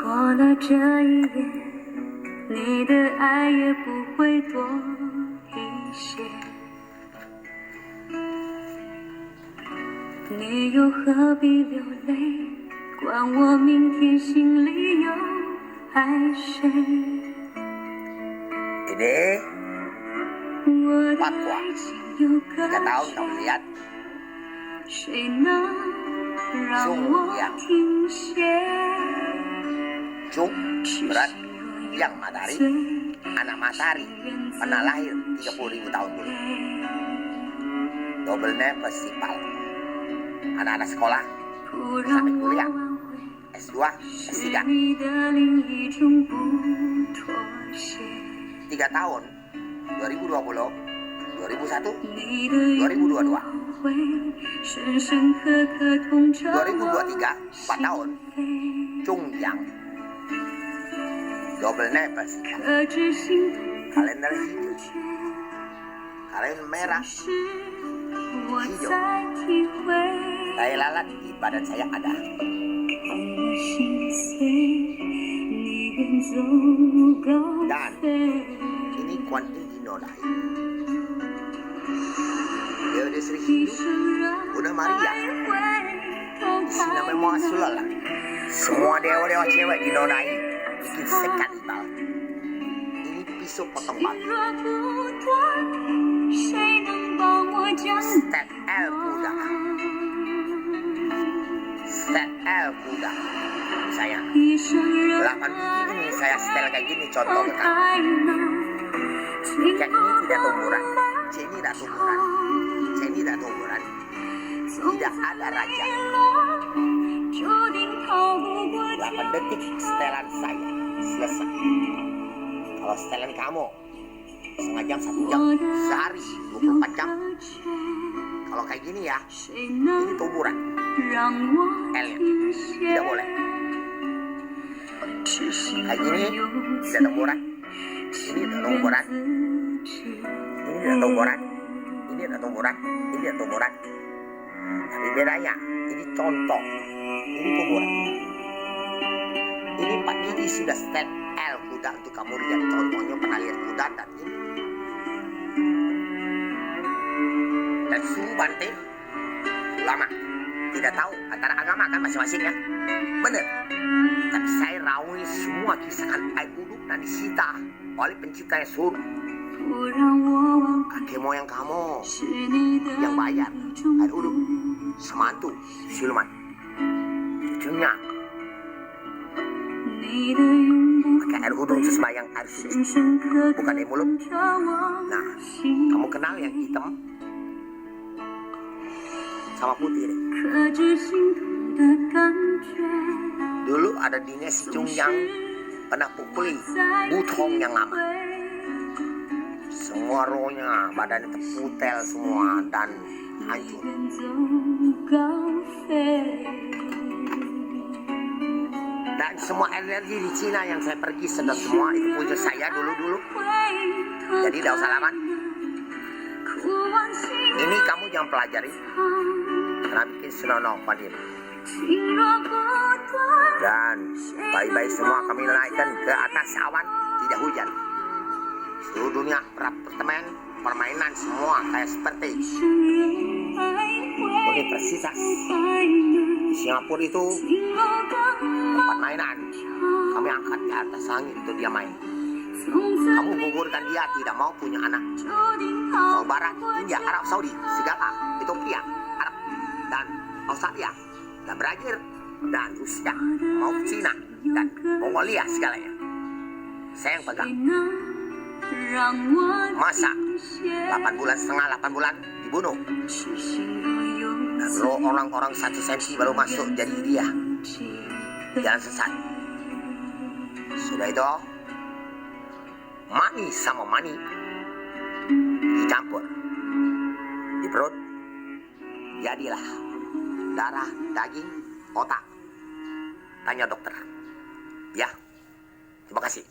过了这一夜，你的爱也不会多一些。你又何必流泪？管我明天心里有爱谁？ Ini 我的 fatwa 爱情有个 3 tahun 谁？ kamu lihat 谁能让我停歇？ Cung berat yang matahari, anak matahari pernah lahir 30.000 tahun dulu. Double festival, anak-anak sekolah sampai kuliah S2, S3 3 tahun 2020, 2001, 2022 2023 4 tahun Chungyang double festival, kalender hijau, kalender merah, hijau, tai lalat di badan saya ada. Dan ini Kuan Yin dinodai. Dewa Sri Hindu, Bunda Maria, isi namanya Muhasulala. Semua dewa-dewa cewek dinodai, bikin sekat ibal. Ini pisau potong batu. Stet El Buddha. Stet El Buddha. Saya 8 biji ini saya setel kayak gini contoh ke kamu. Yang ini tidak tumburan, ini tidak tumburan, ini tidak tumburan. Tidak ada raja. 8 detik setelan saya selesai. Kalau setelan kamu setengah jam, 1 jam, sehari 24 jam. Kalau kayak gini ya, ini tumburan. L-nya tidak boleh. Kayak gini tidak tumburan. Ini tidak tumburan. Ini tidak tumburan. Ini tidak tumburan. Ini tidak tumburan. Tapi bedanya, ini contoh. Ini tumburan. Ini 4 biji sudah setel L kuda untuk kamu lihat contohnya, pernah lihat kuda dan ini. Dan suhu bante ulama tidak tahu antara agama kan masing-masing ya, benar. Tapi saya rawi semua kisahkan air uduk dan disita oleh pencipta yang suruh. Kakek moyang kamu yang bayar air uduk, semantu siluman, cucunya pakai air uduk sembahyang air suci, bukan di mulut. Nah, kamu kenal yang hitam sama putih deh. Dulu ada dinasti Chungyang pernah pukuli Butong yang lama. Semua rohnya, badannya terputel semua dan hancur. Dan semua energi di Cina yang saya pergi sedot semua itu punya saya dulu-dulu. Jadi tidak usah lama. Ini kamu jangan pelajari. Karena bikin senonoh padir. Dan bayi-bayi semua kami naikkan ke atas awan, tidak hujan. Seluruh dunia permainan semua kayak seperti Universitas di Singapura itu tempat mainan. Kami angkat di atas langit untuk dia main. Kamu gugurkan dia tidak mau punya anak. Mau Barat, India, Arab Saudi, segala Ethiopia, Arab dan Australia dan Brazil dan Rusia, mau Cina dan Mongolia segalanya. Saya yang pegang. Masa 8 bulan setengah 8 bulan dibunuh. Dan lo orang-orang 1 senti baru masuk jadi dia. Jalan sesat. Sudah itu mani sama mani dicampur di perut, jadilah darah, daging, otak. Tanya dokter. Ya, terima kasih.